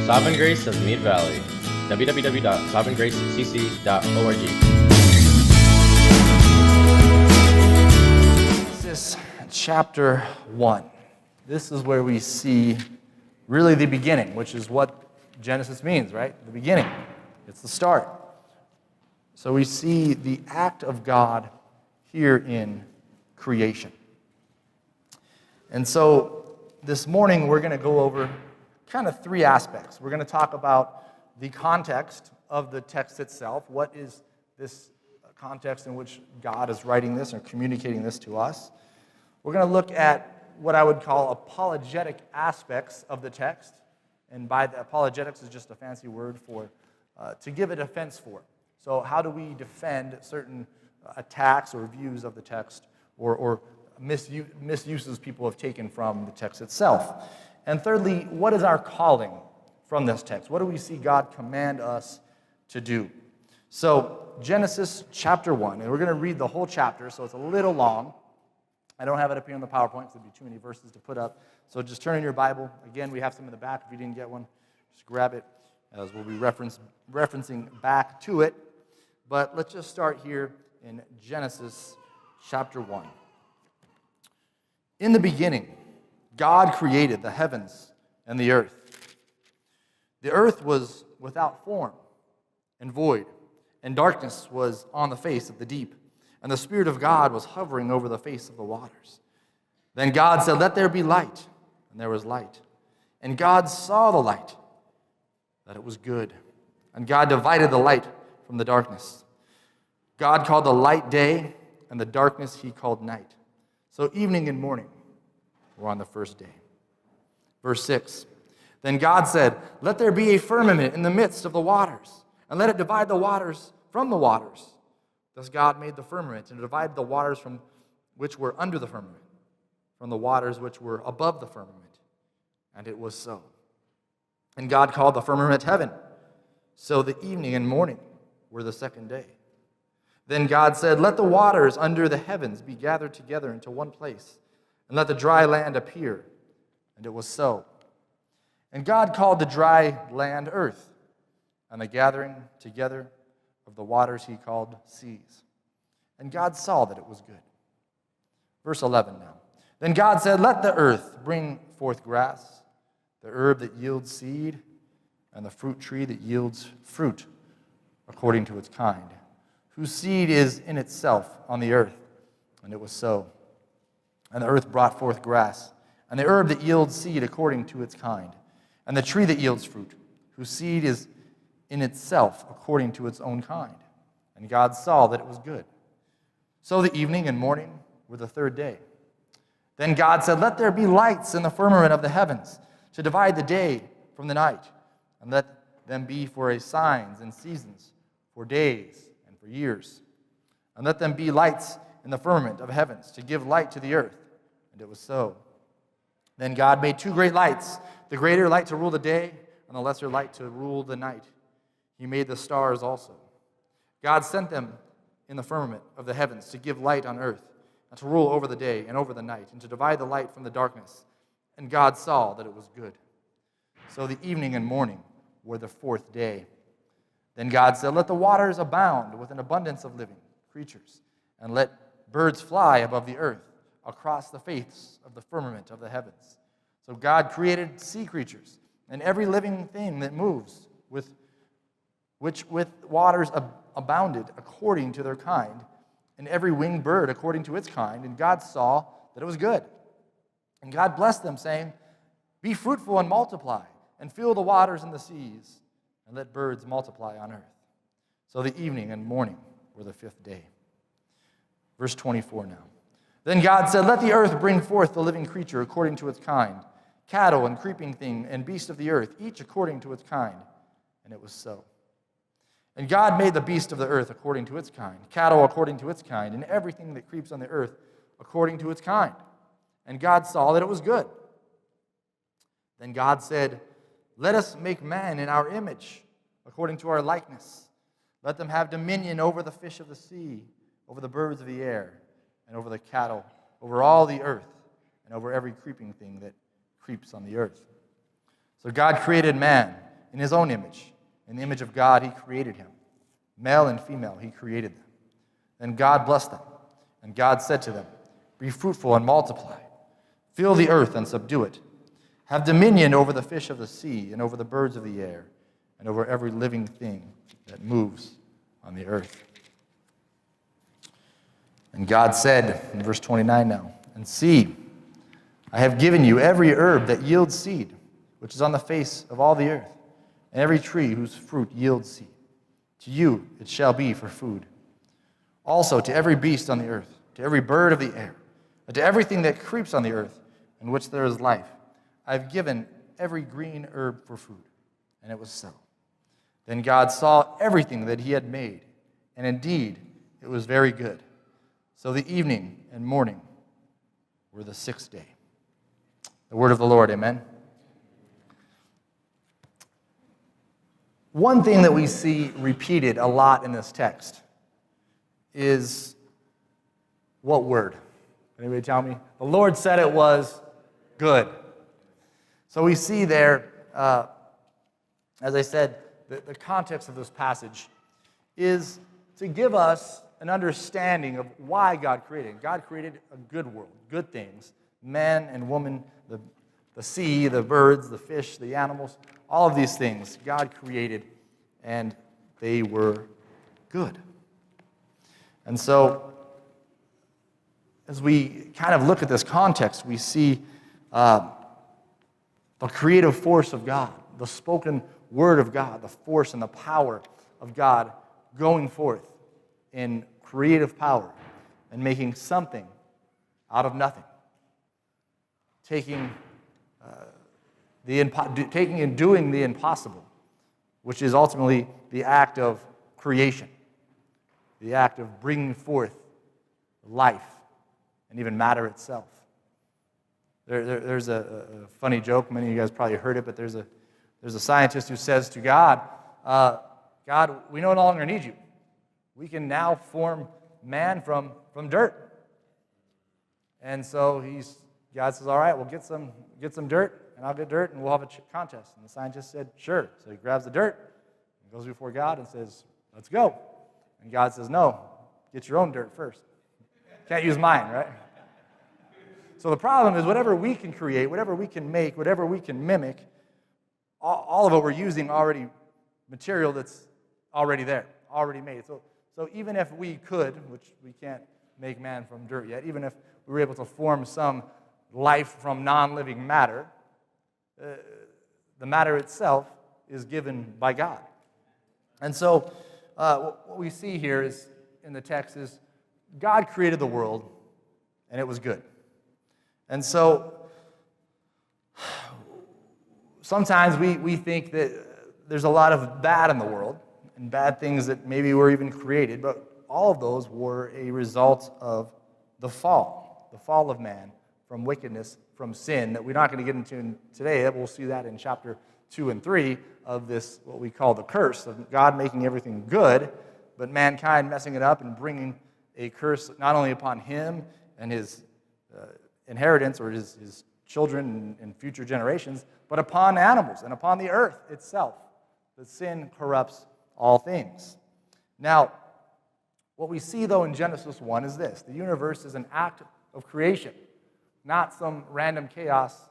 Sovereign Grace of Mead Valley. www.sovereigngracecc.org. Genesis chapter 1. This is where we see really the beginning, which is what Genesis means, right? The beginning. It's the start. So we see the act of God here in creation. And so this morning we're going to go over kind of three aspects. We're going to talk about the context of the text itself. What is this context in which God is writing this and communicating this to us? We're going to look at what I would call apologetic aspects of the text. And by the apologetics is just a fancy word for to give a defense for. So how do we defend certain attacks or views of the text or misuses people have taken from the text itself? And thirdly, what is our calling from this text? What do we see God command us to do? So Genesis chapter 1, and we're going to read the whole chapter, so it's a little long. I don't have it up here on the PowerPoint, so there'd be too many verses to put up. So just turn in your Bible. Again, we have some in the back. If you didn't get one, just grab it, as we'll be referencing back to it. But let's just start here in Genesis chapter 1. In the beginning, God created the heavens and the earth. The earth was without form and void, and darkness was on the face of the deep, and the Spirit of God was hovering over the face of the waters. Then God said, "Let there be light," and there was light. And God saw the light, that it was good. And God divided the light from the darkness. God called the light day, and the darkness he called night. So evening and morning were on the first day. Verse 6, Then God said, "Let there be a firmament in the midst of the waters, and let it divide the waters from the waters." Thus God made the firmament, and divided the waters from which were under the firmament, from the waters which were above the firmament. And it was so. And God called the firmament heaven. So the evening and morning were the second day. Then God said, "Let the waters under the heavens be gathered together into one place, and let the dry land appear." And it was so. And God called the dry land earth, and the gathering together of the waters he called seas. And God saw that it was good. Verse 11 now. Then God said, "Let the earth bring forth grass, the herb that yields seed, and the fruit tree that yields fruit according to its kind, whose seed is in itself on the earth." And it was so. And the earth brought forth grass, and the herb that yields seed according to its kind, and the tree that yields fruit, whose seed is in itself according to its own kind. And God saw that it was good. So the evening and morning were the third day. Then God said, "Let there be lights in the firmament of the heavens, to divide the day from the night, and let them be for signs and seasons, for days and for years. And let them be lights in the firmament of heavens, to give light to the earth." And it was so. Then God made two great lights, the greater light to rule the day, and the lesser light to rule the night. He made the stars also. God sent them in the firmament of the heavens to give light on earth, and to rule over the day and over the night, and to divide the light from the darkness. And God saw that it was good. So the evening and morning were the fourth day. Then God said, "Let the waters abound with an abundance of living creatures, and let birds fly above the earth across the face of the firmament of the heavens." So God created sea creatures and every living thing that moves, which with waters abounded according to their kind, and every winged bird according to its kind. And God saw that it was good. And God blessed them, saying, "Be fruitful and multiply, and fill the waters and the seas, and let birds multiply on earth." So the evening and morning were the fifth day. Verse 24 now. Then God said, "Let the earth bring forth the living creature according to its kind, cattle and creeping thing and beast of the earth, each according to its kind." And it was so. And God made the beast of the earth according to its kind, cattle according to its kind, and everything that creeps on the earth according to its kind. And God saw that it was good. Then God said, "Let us make man in our image, according to our likeness. Let them have dominion over the fish of the sea, over the birds of the air, and over the cattle, over all the earth, and over every creeping thing that creeps on the earth." So God created man in his own image. In the image of God, he created him. Male and female, he created them. Then God blessed them. And God said to them, "Be fruitful and multiply. Fill the earth and subdue it. Have dominion over the fish of the sea and over the birds of the air and over every living thing that moves on the earth." And God said, in verse 29 now, "And see, I have given you every herb that yields seed, which is on the face of all the earth, and every tree whose fruit yields seed. To you it shall be for food. Also to every beast on the earth, to every bird of the air, and to everything that creeps on the earth, in which there is life, I have given every green herb for food." And it was so. Then God saw everything that he had made, and indeed it was very good. So the evening and morning were the sixth day. The word of the Lord, amen. One thing that we see repeated a lot in this text is what word? Anybody tell me? The Lord said it was good. So we see there, as I said, the context of this passage is to give us an understanding of why God created. God created a good world, good things, man and woman, the sea, the birds, the fish, the animals, all of these things God created, and they were good. And so, as we kind of look at this context, we see the creative force of God, the spoken word of God, the force and the power of God going forth in creative power and making something out of nothing. Taking and doing the impossible, which is ultimately the act of creation, the act of bringing forth life and even matter itself. There's a funny joke. Many of you guys probably heard it, but there's a scientist who says to God, "God, we no longer need you. We can now form man from dirt." And so God says, "All right, we'll get some dirt, and I'll get dirt, and we'll have a contest." And the scientist said, "Sure." So he grabs the dirt and goes before God and says, "Let's go." And God says, "No, get your own dirt first. Can't use mine, right?" So the problem is whatever we can create, whatever we can make, whatever we can mimic, all of it we're using already material that's already there, already made. So even if we could, which we can't make man from dirt yet, even if we were able to form some life from non-living matter, the matter itself is given by God. And so what we see here is in the text is God created the world, and it was good. And so sometimes we think that there's a lot of bad in the world and bad things that maybe were even created, but all of those were a result of the fall of man from wickedness, from sin, that we're not going to get into today. We'll see that in chapter 2 and 3 of this, what we call the curse, of God making everything good, but mankind messing it up and bringing a curse not only upon him and his inheritance or his children and future generations, but upon animals and upon the earth itself. The sin corrupts all things. Now, what we see, though, in Genesis 1 is this. The universe is an act of creation, not some random chaos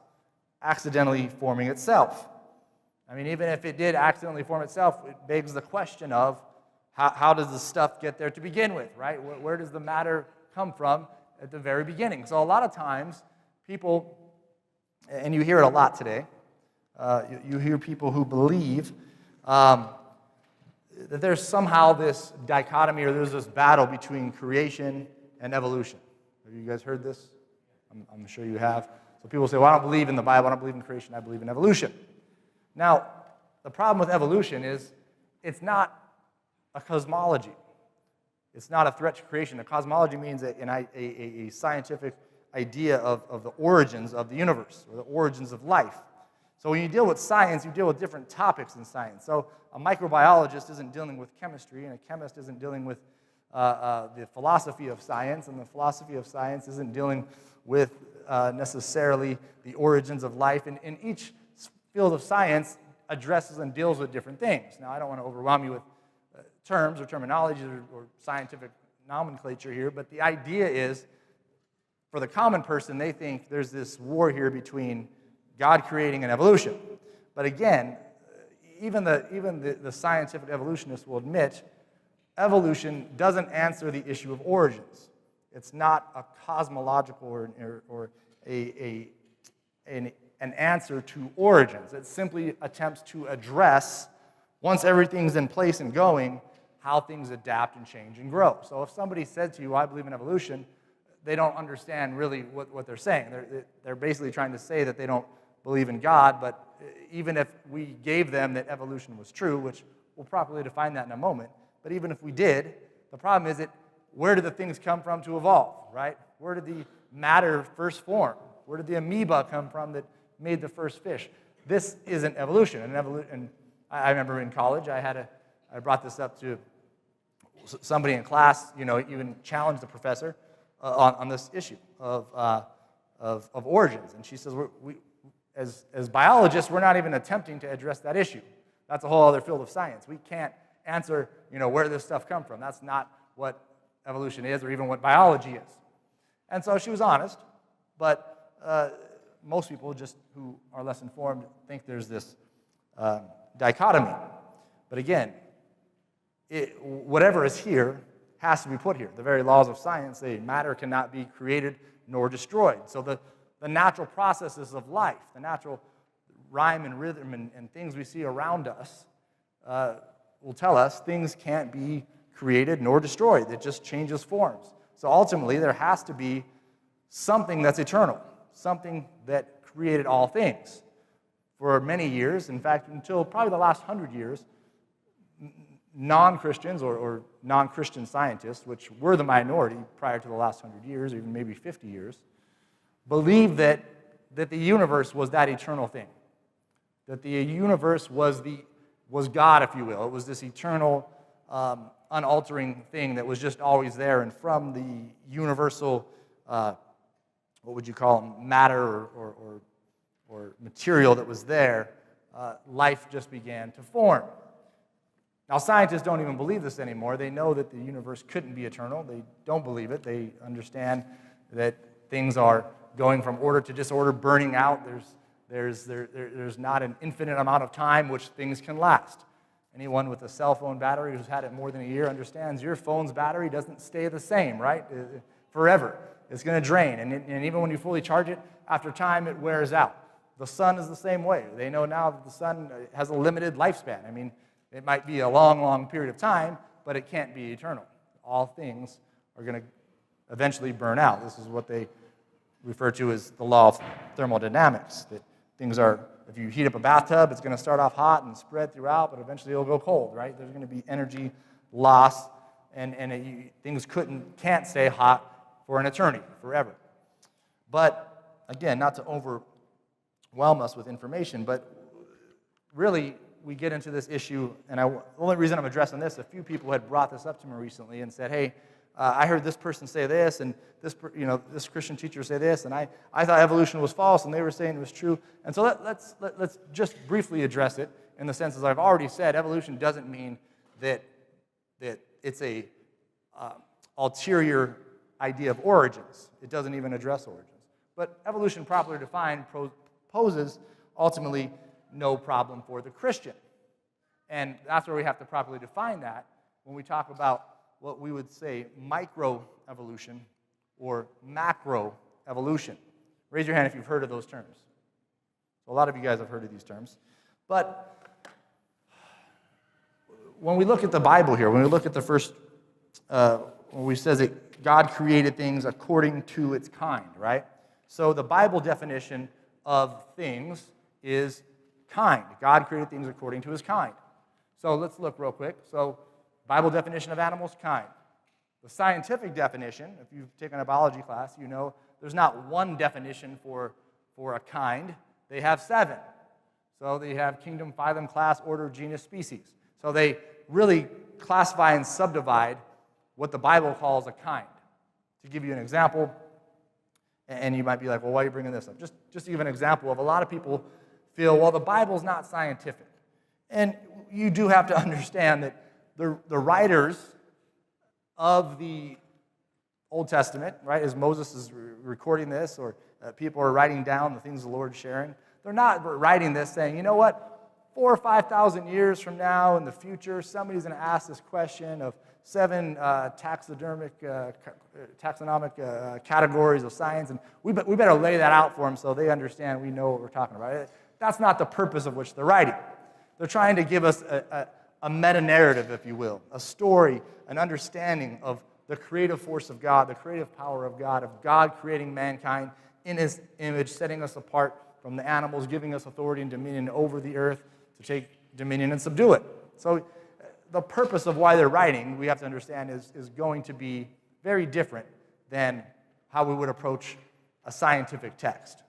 accidentally forming itself. I mean, even if it did accidentally form itself, it begs the question of how does the stuff get there to begin with, right? Where does the matter come from at the very beginning? So a lot of times, people, and you hear it a lot today, you hear people who believe that there's somehow this dichotomy or there's this battle between creation and evolution. Have you guys heard this? I'm sure you have. So people say, well, I don't believe in the Bible, I don't believe in creation, I believe in evolution. Now, the problem with evolution is it's not a cosmology. It's not a threat to creation. A cosmology means a scientific idea of the origins of the universe or the origins of life. So when you deal with science, you deal with different topics in science. So a microbiologist isn't dealing with chemistry, and a chemist isn't dealing with the philosophy of science, and the philosophy of science isn't dealing with necessarily the origins of life. And in each field of science, addresses and deals with different things. Now, I don't want to overwhelm you with terms or terminology or scientific nomenclature here, but the idea is, for the common person, they think there's this war here between God creating and evolution. But again, even the scientific evolutionists will admit evolution doesn't answer the issue of origins. It's not a cosmological or an answer to origins. It simply attempts to address, once everything's in place and going, how things adapt and change and grow. So if somebody said to you, I believe in evolution, they don't understand really what they're saying. They're basically trying to say that they don't believe in God, but even if we gave them that evolution was true, which we'll properly define that in a moment, but even if we did, the problem is that where did the things come from to evolve, right? Where did the matter first form? Where did the amoeba come from that made the first fish? This isn't evolution. And I remember in college, I brought this up to somebody in class, even challenged the professor on this issue of origins. And she says, as biologists, we're not even attempting to address that issue. That's a whole other field of science. We can't answer, where this stuff come from. That's not what evolution is or even what biology is. And so she was honest, but most people just who are less informed think there's this dichotomy. But again, whatever is here has to be put here. The very laws of science say matter cannot be created nor destroyed. So the natural processes of life, the natural rhyme and rhythm and things we see around us will tell us things can't be created nor destroyed. It just changes forms. So ultimately, there has to be something that's eternal, something that created all things. For many years, in fact, until probably the last 100 years, non-Christians or non-Christian scientists, which were the minority prior to the last 100 years, or even maybe 50 years, believed that the universe was that eternal thing, that the universe was God, if you will. It was this eternal, unaltering thing that was just always there, and from the universal, what would you call them, matter or material that was there, life just began to form. Now, scientists don't even believe this anymore. They know that the universe couldn't be eternal. They don't believe it. They understand that things are going from order to disorder, burning out. There's not an infinite amount of time which things can last. Anyone with a cell phone battery who's had it more than a year understands your phone's battery doesn't stay the same, right? Forever. It's going to drain. And even when you fully charge it, after time, it wears out. The sun is the same way. They know now that the sun has a limited lifespan. I mean, it might be a long, long period of time, but it can't be eternal. All things are going to eventually burn out. This is what they refer to as the law of thermodynamics, that things are, if you heat up a bathtub, it's going to start off hot and spread throughout, but eventually it'll go cold, right? There's going to be energy loss, and things can't stay hot for an eternity, forever. But, again, not to overwhelm us with information, but really, we get into this issue, and the only reason I'm addressing this, a few people had brought this up to me recently and said, hey, I heard this person say this, and this Christian teacher say this, and I thought evolution was false, and they were saying it was true. And so let's just briefly address it in the sense, as I've already said, evolution doesn't mean that it's a ulterior idea of origins. It doesn't even address origins. But evolution, properly defined, poses ultimately no problem for the Christian. And that's where we have to properly define that when we talk about what we would say microevolution or macroevolution. Raise your hand if you've heard of those terms. So a lot of you guys have heard of these terms. But when we look at the Bible here, when we look at the first, when we says that God created things according to its kind, right? So the Bible definition of things is kind. God created things according to his kind. So let's look real quick. So Bible definition of animals, kind. The scientific definition, if you've taken a biology class, you know there's not one definition for a kind. They have 7. So they have kingdom, phylum, class, order, genus, species. So they really classify and subdivide what the Bible calls a kind. To give you an example, and you might be like, well, why are you bringing this up? Just to give an example of a lot of people feel, well, the Bible's not scientific. And you do have to understand that the writers of the Old Testament, right, as Moses is recording this, or people are writing down the things the Lord's sharing, they're not writing this saying, you know what, 4,000 or 5,000 years from now in the future, somebody's going to ask this question of 7 taxonomic categories of science, and we better lay that out for them so they understand we know what we're talking about. That's not the purpose of which they're writing. They're trying to give us a meta-narrative, if you will, a story, an understanding of the creative force of God, the creative power of God creating mankind in His image, setting us apart from the animals, giving us authority and dominion over the earth to take dominion and subdue it. So the purpose of why they're writing, we have to understand, is going to be very different than how we would approach a scientific text.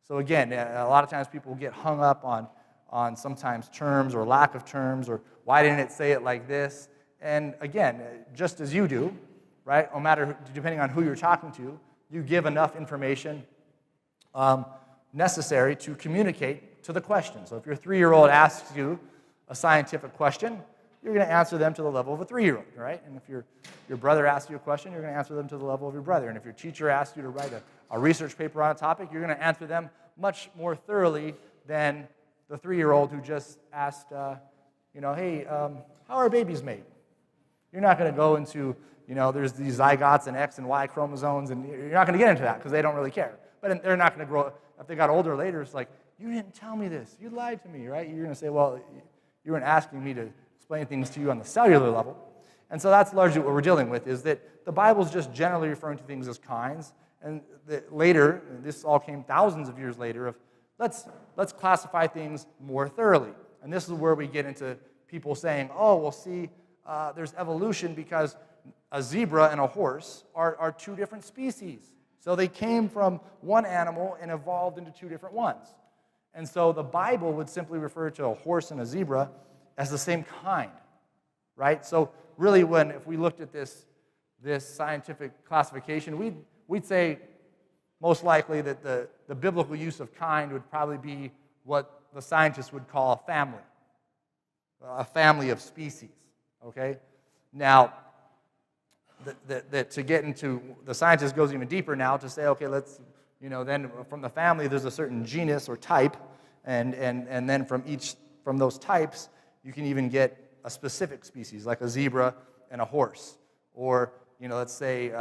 So again, a lot of times people get hung up on sometimes terms or lack of terms, or why didn't it say it like this? And again, just as you do, right, no matter, depending on who you're talking to, you give enough information necessary to communicate to the question. So if your 3-year-old asks you a scientific question, you're going to answer them to the level of a 3-year-old, right? And if your brother asks you a question, you're going to answer them to the level of your brother. And if your teacher asks you to write a research paper on a topic, you're going to answer them much more thoroughly than the 3-year-old who just asked, hey, how are babies made? You're not going to go into, there's these zygotes and X and Y chromosomes, and you're not going to get into that because they don't really care. But they're not going to grow. If they got older later, it's like, you didn't tell me this. You lied to me, right? You're going to say, well, you weren't asking me to explain things to you on the cellular level. And so that's largely what we're dealing with, is that the Bible's just generally referring to things as kinds. And later, and this all came thousands of years later, of let's classify things more thoroughly. And this is where we get into people saying, oh, well, see, there's evolution because a zebra and a horse are 2 different species. So they came from one animal and evolved into 2 different ones. And so the Bible would simply refer to a horse and a zebra as the same kind, right? So really, if we looked at this scientific classification, we'd say most likely that the biblical use of kind would probably be what the scientists would call a family of species, okay? Now, that to get into, the scientist goes even deeper now to say, okay, let's, then from the family there's a certain genus or type, and then from those types you can even get a specific species, like a zebra and a horse, or let's say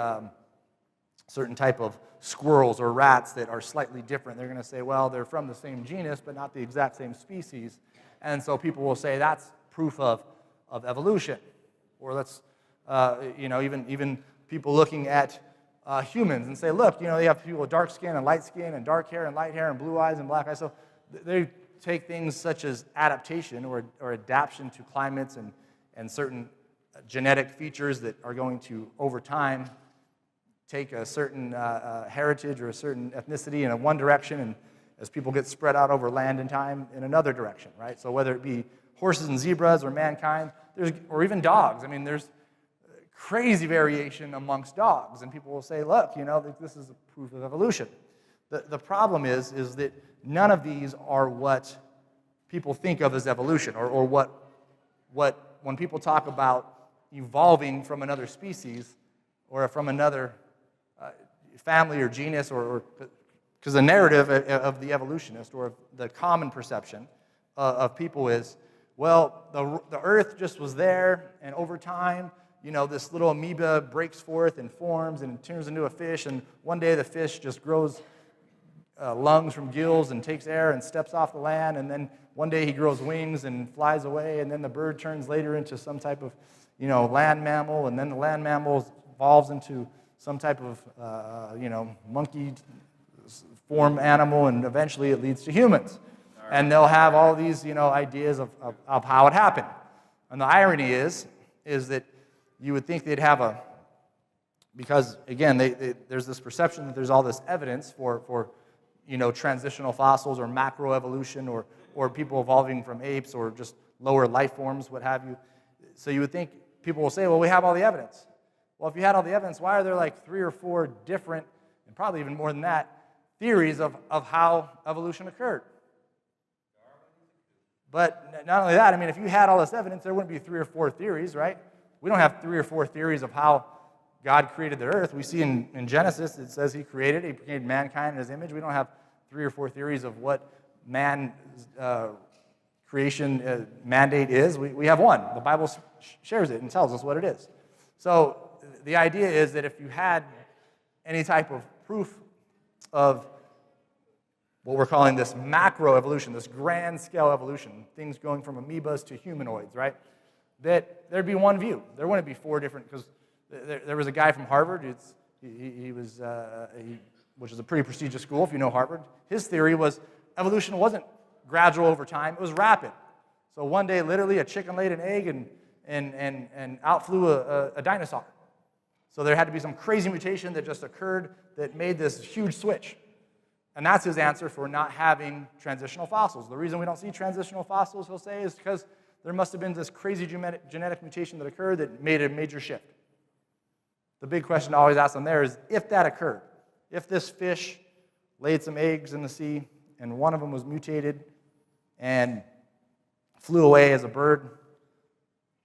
certain type of squirrels or rats that are slightly different. They're going to say, well, they're from the same genus but not the exact same species, and so people will say that's proof of evolution. Or let's even people looking at humans and say, look, they have people with dark skin and light skin and dark hair and light hair and blue eyes and black eyes. So they take things such as adaptation or adaptation to climates and certain genetic features that are going to, over time, take a certain heritage or a certain ethnicity in one direction, and as people get spread out over land and time in another direction, right? So whether it be horses and zebras or mankind, or even dogs. I mean, there's crazy variation amongst dogs, and people will say, look, this is a proof of evolution. The problem is that none of these are what people think of as evolution, or what when people talk about evolving from another species or from another family or genus, or because the narrative of the evolutionist or the common perception of people is, well, the earth just was there, and over time, this little amoeba breaks forth and forms and turns into a fish, and one day the fish just grows lungs from gills and takes air and steps off the land, and then one day he grows wings and flies away, and then the bird turns later into some type of, land mammal, and then the land mammal evolves into some type of, monkey form animal, and eventually it leads to humans. And they'll have all these, ideas of how it happened. And the irony is that you would think they'd have because again, there's this perception that there's all this evidence for transitional fossils or macroevolution or people evolving from apes or just lower life forms, what have you. So you would think people will say, well, we have all the evidence. Well, if you had all the evidence, why are there like 3 or 4 different, and probably even more than that, theories of how evolution occurred? But not only that, I mean, if you had all this evidence, there wouldn't be 3 or 4 theories, right? We don't have 3 or 4 theories of how God created the earth. We see in Genesis, it says he created mankind in his image. We don't have 3 or 4 theories of what man's creation mandate is. We have one. The Bible shares it and tells us what it is. So the idea is that if you had any type of proof of what we're calling this macro evolution, this grand scale evolution, things going from amoebas to humanoids, right? That there'd be one view. There wouldn't be 4 different, because there was a guy from Harvard, which is a pretty prestigious school if you know Harvard. His theory was evolution wasn't gradual over time, it was rapid. So one day, literally, a chicken laid an egg and out flew a dinosaur. So there had to be some crazy mutation that just occurred that made this huge switch. And that's his answer for not having transitional fossils. The reason we don't see transitional fossils, he'll say, is because there must have been this crazy genetic mutation that occurred that made a major shift. The big question to always ask them there is, if that occurred, if this fish laid some eggs in the sea and one of them was mutated and flew away as a bird,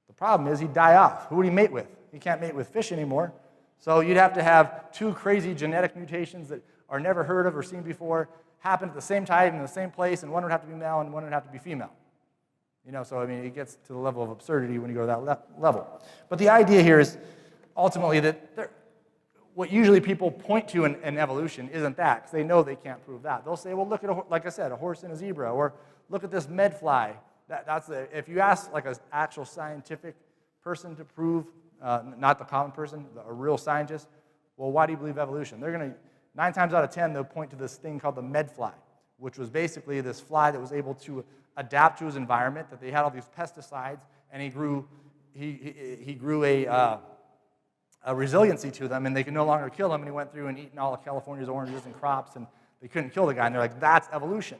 the problem is he'd die off. Who would he mate with? He can't mate with fish anymore. So you'd have to have 2 crazy genetic mutations that are never heard of or seen before, happen at the same time in the same place, and one would have to be male and one would have to be female. So I mean, it gets to the level of absurdity when you go to that level. But the idea here is ultimately that what usually people point to in evolution isn't that, because they know they can't prove that. They'll say, well, look at, like I said, a horse and a zebra, or look at this medfly. If you ask like an actual scientific person to prove, not the common person, a real scientist, well, why do you believe evolution? They're going to, 9 times out of 10, they'll point to this thing called the medfly, which was basically this fly that was able to adapt to his environment, that they had all these pesticides, and he grew a resiliency to them, and they could no longer kill him, and he went through and eaten all of California's oranges and crops, and they couldn't kill the guy, and they're like, that's evolution.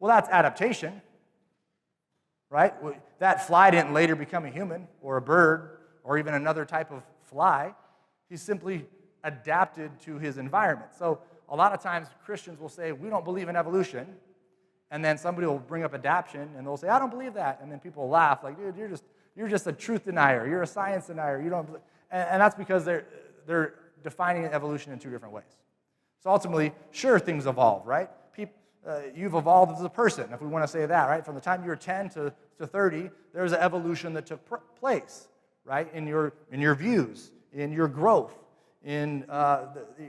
Well, that's adaptation, right? That fly didn't later become a human, or a bird, or even another type of fly. He simply adapted to his environment. So a lot of times Christians will say, we don't believe in evolution, and then somebody will bring up adaptation, and they'll say, I don't believe that, and then people will laugh, like, dude, you're just a truth denier, you're a science denier, you don't believe. And that's because they're defining evolution in 2 different ways. So ultimately, sure, things evolve, right? You've evolved as a person, if we want to say that, right? From the time you were 10 to 30, there's an evolution that took place, right? In your views, in your growth, in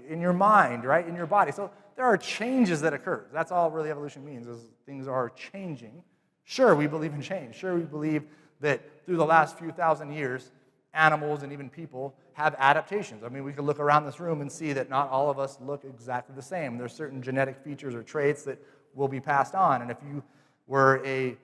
your mind, right? In your body. So there are changes that occur. That's all really evolution means, is things are changing. Sure, we believe in change. Sure, we believe that through the last few thousand years, animals and even people have adaptations. I mean, we could look around this room and see that not all of us look exactly the same. There's certain genetic features or traits that will be passed on. And if you were a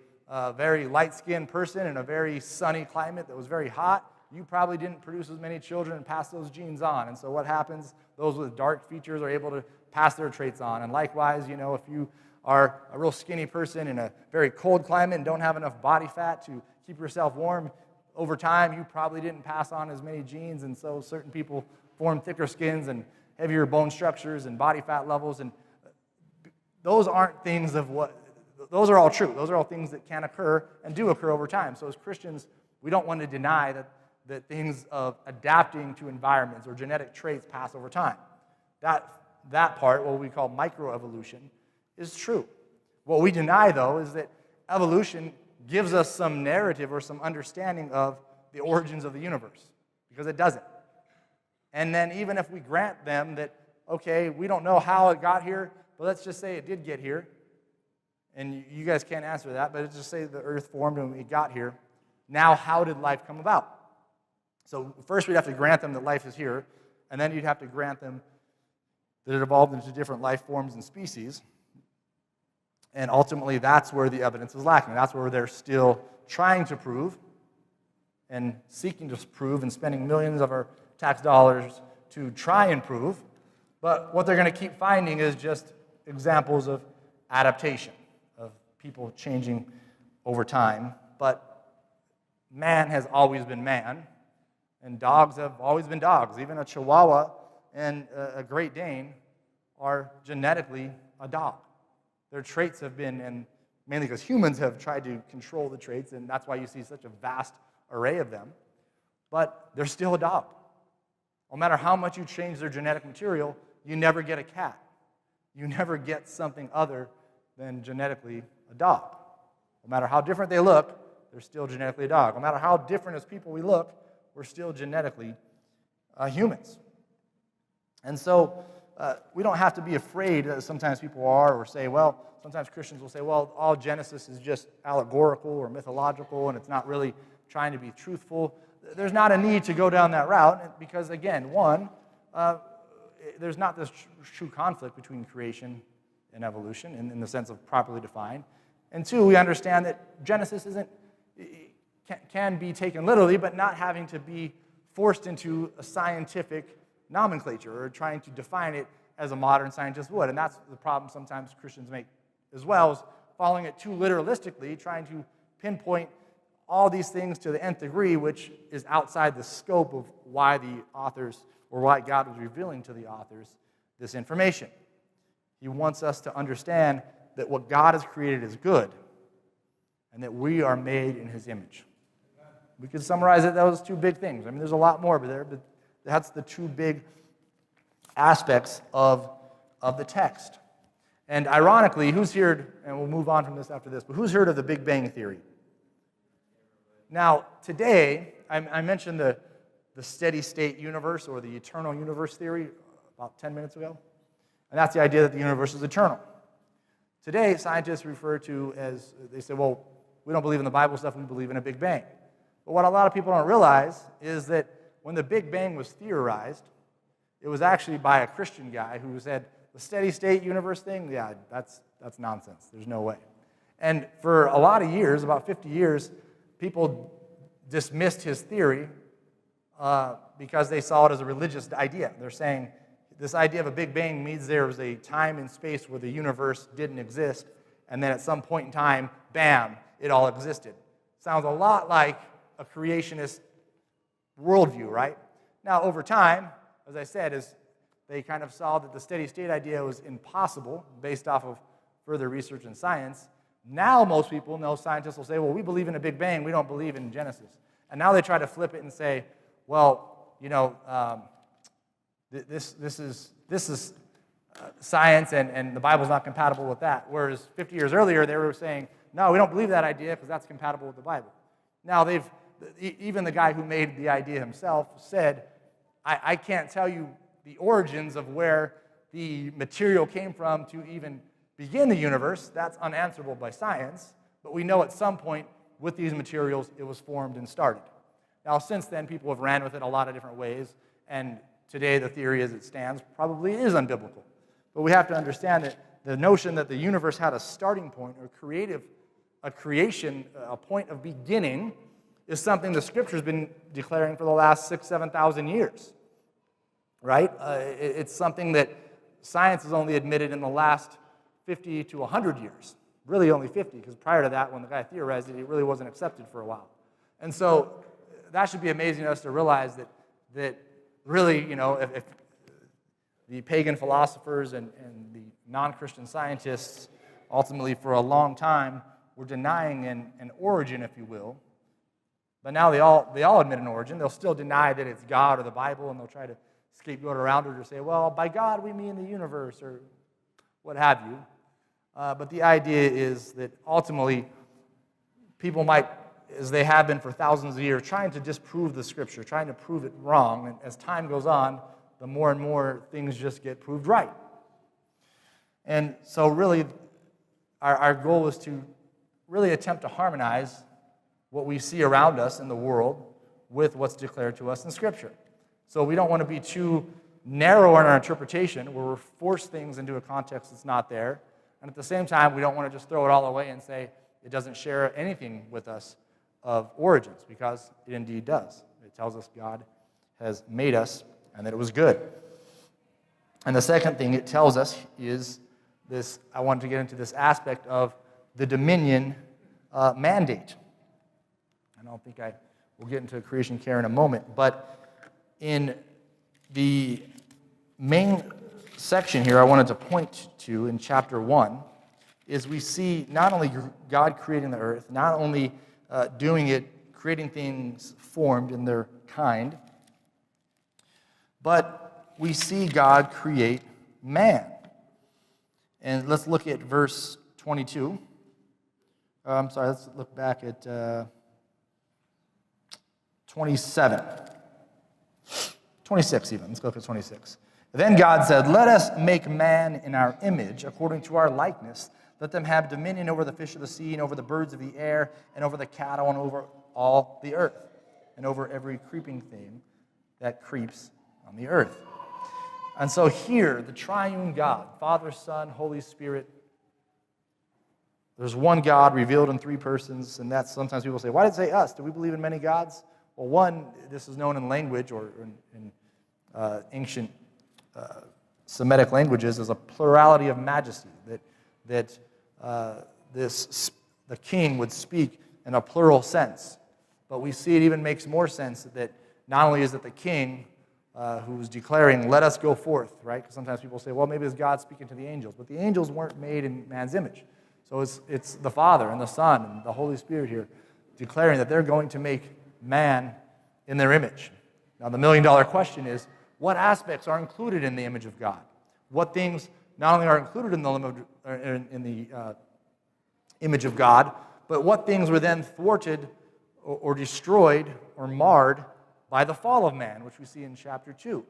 very light-skinned person in a very sunny climate that was very hot, you probably didn't produce as many children and pass those genes on. And so what happens, those with dark features are able to pass their traits on. And likewise, if you are a real skinny person in a very cold climate and don't have enough body fat to keep yourself warm, over time, you probably didn't pass on as many genes, and so certain people form thicker skins and heavier bone structures and body fat levels, and those aren't things those are all true. Those are all things that can occur and do occur over time. So as Christians, we don't want to deny that things of adapting to environments or genetic traits pass over time. That part, what we call microevolution, is true. What we deny, though, is that evolution gives us some narrative or some understanding of the origins of the universe, because it doesn't. And then even if we grant them that, okay, we don't know how it got here, but let's just say it did get here, and you guys can't answer that, but let's just say the earth formed and it got here. Now, how did life come about? So first we'd have to grant them that life is here, and then you'd have to grant them that it evolved into different life forms and species. And ultimately, that's where the evidence is lacking. That's where they're still trying to prove and seeking to prove and spending millions of our tax dollars to try and prove. But what they're going to keep finding is just examples of adaptation, of people changing over time. But man has always been man, and dogs have always been dogs. Even a Chihuahua and a Great Dane are genetically a dog. Their traits have been, and mainly because humans have tried to control the traits, and that's why you see such a vast array of them. But they're still a dog. No matter how much you change their genetic material, you never get a cat. You never get something other than genetically a dog. No matter how different they look, they're still genetically a dog. No matter how different as people we look, we're still genetically humans. And so we don't have to be afraid, as sometimes people are, or say, well, sometimes Christians will say, well, all Genesis is just allegorical or mythological, and it's not really trying to be truthful. There's not a need to go down that route because, again, one, there's not this true conflict between creation and evolution in the sense of properly defined. And two, we understand that Genesis can be taken literally, but not having to be forced into a scientific nomenclature or trying to define it as a modern scientist would. And that's the problem sometimes Christians make as well, is following it too literalistically, trying to pinpoint all these things to the nth degree, which is outside the scope of why the authors or why God was revealing to the authors this information. He wants us to understand that what God has created is good and that we are made in his image. We could summarize it, those two big things. I mean, there's a lot more but that's the two big aspects of the text. And ironically, who's heard, and we'll move on from this after this, but who's heard of the Big Bang Theory? Now, today, I mentioned the steady state universe or the eternal universe theory about 10 minutes ago. And that's the idea that the universe is eternal. Today, scientists refer to as, they say, well, we don't believe in the Bible stuff, we believe in a Big Bang. But what a lot of people don't realize is that when the Big Bang was theorized, it was actually by a Christian guy who said, the steady state universe thing, yeah, that's nonsense. There's no way. And for a lot of years, about 50 years, people dismissed his theory because they saw it as a religious idea. They're saying this idea of a Big Bang means there was a time and space where the universe didn't exist, and then at some point in time, bam, it all existed. Sounds a lot like a creationist worldview, right? Now, over time, as I said, as they kind of saw that the steady state idea was impossible based off of further research in science, now most people know, scientists will say, well, we believe in a Big Bang, we don't believe in Genesis. And now they try to flip it and say, well, you know, this is science and the Bible's not compatible with that. Whereas 50 years earlier, they were saying, no, we don't believe that idea because that's compatible with the Bible. Now, even the guy who made the idea himself said, I can't tell you the origins of where the material came from to even begin the universe. That's unanswerable by science. But we know at some point with these materials it was formed and started. Now, since then, people have ran with it a lot of different ways. And today, the theory as it stands probably is unbiblical. But we have to understand that the notion that the universe had a starting point or a creation, a point of beginning, is something the Scripture's been declaring for the last 6,000 to 7,000 years. Right? It's something that science has only admitted in the last 50 to 100 years. Really only 50, because prior to that, when the guy theorized it, it really wasn't accepted for a while. And so that should be amazing to us to realize that really, you know, if the pagan philosophers and the non-Christian scientists ultimately for a long time were denying an origin, if you will. But now they all admit an origin. They'll still deny that it's God or the Bible, and they'll try to scapegoat around it or say, well, by God we mean the universe or what have you. But the idea is that ultimately people might, as they have been for thousands of years, trying to disprove the Scripture, trying to prove it wrong. And as time goes on, the more and more things just get proved right. And so really our goal is to really attempt to harmonize what we see around us in the world with what's declared to us in Scripture. So we don't want to be too narrow in our interpretation where we're forced things into a context that's not there. And at the same time, we don't want to just throw it all away and say it doesn't share anything with us of origins, because it indeed does. It tells us God has made us and that it was good. And the second thing it tells us is this, I wanted to get into this aspect of the dominion mandate. I don't think I will get into creation care in a moment, but in the main section here I wanted to point to in chapter 1, is we see not only God creating the earth, not only doing it, creating things formed in their kind, but we see God create man. And let's look at verse 22. Let's look back at 27. 26 even. Let's go to 26. Then God said, "Let us make man in our image, according to our likeness. Let them have dominion over the fish of the sea, and over the birds of the air, and over the cattle, and over all the earth, and over every creeping thing that creeps on the earth." And so here, the triune God, Father, Son, Holy Spirit, there's one God revealed in three persons, and that's sometimes people say, why did it say us? Do we believe in many gods? Well, one, this is known in language or in ancient Semitic languages as a plurality of majesty, that the king would speak in a plural sense. But we see it even makes more sense that not only is it the king who's declaring, let us go forth, right? Because sometimes people say, well, maybe it's God speaking to the angels. But the angels weren't made in man's image. So it's the Father and the Son and the Holy Spirit here declaring that they're going to make man in their image. Now, the million-dollar question is, what aspects are included in the image of God? What things not only are included in the image of God, but what things were then thwarted or destroyed or marred by the fall of man, which we see in chapter 2.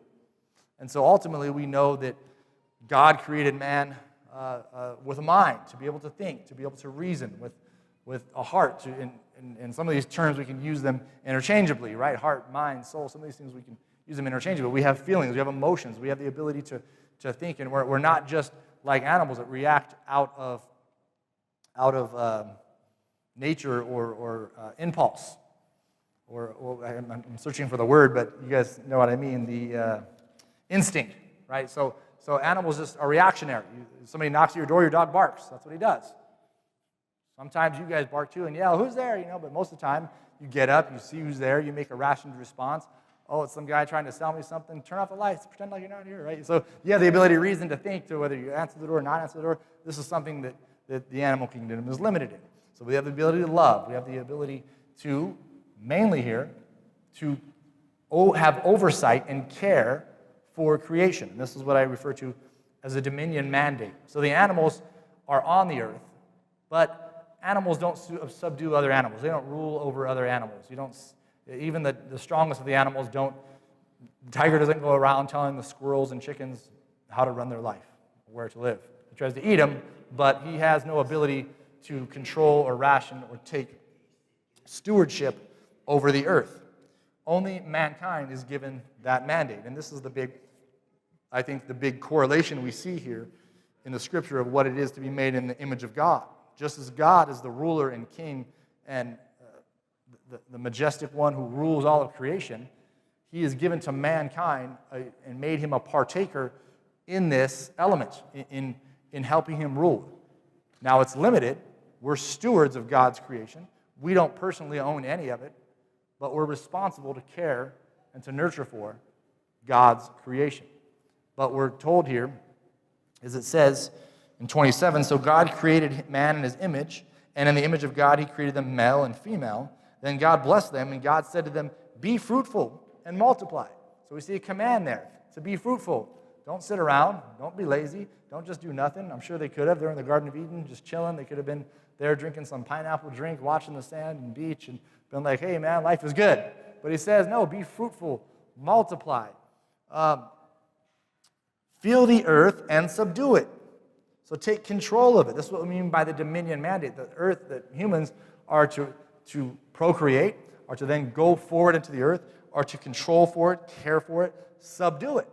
And so ultimately we know that God created man with a mind, to be able to think, to be able to reason, with a heart. And some of these terms we can use them interchangeably, right? Heart, mind, soul, some of these things we can use them interchangeably. We have feelings, we have emotions, we have the ability to think, and we're not just like animals that react out of nature or impulse. Or I'm searching for the word, but you guys know what I mean, the instinct, right? So animals just are reactionary. Somebody knocks at your door, your dog barks. That's what he does. Sometimes you guys bark too and yell, who's there? But most of the time, you get up, you see who's there, you make a rational response. Oh, it's some guy trying to sell me something. Turn off the lights, pretend like you're not here, right? So you have the ability to reason, to think, to whether you answer the door or not answer the door. This is something that the animal kingdom is limited in. So we have the ability to love. We have the ability to, mainly here, to have oversight and care for creation. And this is what I refer to as a dominion mandate. So the animals are on the earth, but animals don't subdue other animals. They don't rule over other animals. Even the strongest of the animals don't. The tiger doesn't go around telling the squirrels and chickens how to run their life, where to live. He tries to eat them, but he has no ability to control or ration or take stewardship over the earth. Only mankind is given that mandate. And this is the big correlation we see here in the scripture of what it is to be made in the image of God. Just as God is the ruler and king and the majestic one who rules all of creation, he is given to mankind and made him a partaker in this element, in helping him rule. Now it's limited. We're stewards of God's creation. We don't personally own any of it, but we're responsible to care and to nurture for God's creation. But we're told here, as it says in 27, so God created man in his image, and in the image of God he created them male and female. Then God blessed them, and God said to them, be fruitful and multiply. So we see a command there to be fruitful. Don't sit around. Don't be lazy. Don't just do nothing. I'm sure they could have. They're in the Garden of Eden just chilling. They could have been there drinking some pineapple drink, watching the sand and beach, and been like, hey, man, life is good. But he says, no, be fruitful, multiply. Fill the earth and subdue it. So take control of it. This is what we mean by the dominion mandate. The earth, that humans are to procreate, are to then go forward into the earth, are to control for it, care for it, subdue it.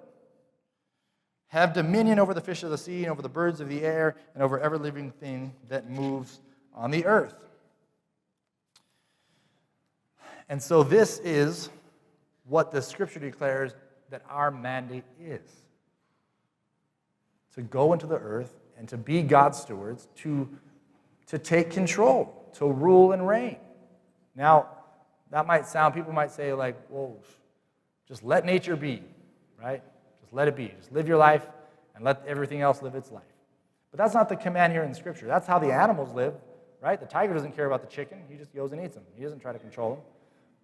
Have dominion over the fish of the sea and over the birds of the air and over every living thing that moves on the earth. And so this is what the scripture declares that our mandate is. To go into the earth and to be God's stewards, to take control, to rule and reign. Now, that might sound, people might say like, whoa, just let nature be, right? Just let it be. Just live your life and let everything else live its life. But that's not the command here in Scripture. That's how the animals live, right? The tiger doesn't care about the chicken. He just goes and eats them. He doesn't try to control them.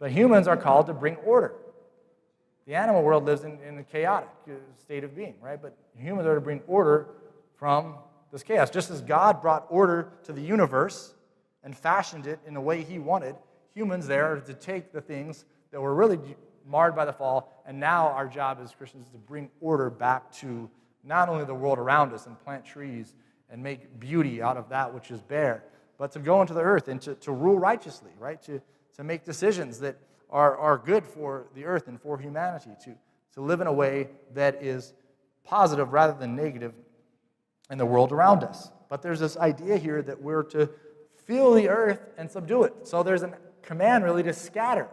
But humans are called to bring order. The animal world lives in a chaotic state of being, right? But humans are to bring order from this chaos. Just as God brought order to the universe and fashioned it in the way he wanted, humans there are to take the things that were really marred by the fall, and now our job as Christians is to bring order back to not only the world around us and plant trees and make beauty out of that which is bare, but to go into the earth and to rule righteously, right? To make decisions that are good for the earth and for humanity, to live in a way that is positive rather than negative in the world around us. But there's this idea here that we're to fill the earth and subdue it. So there's a command really to scatter.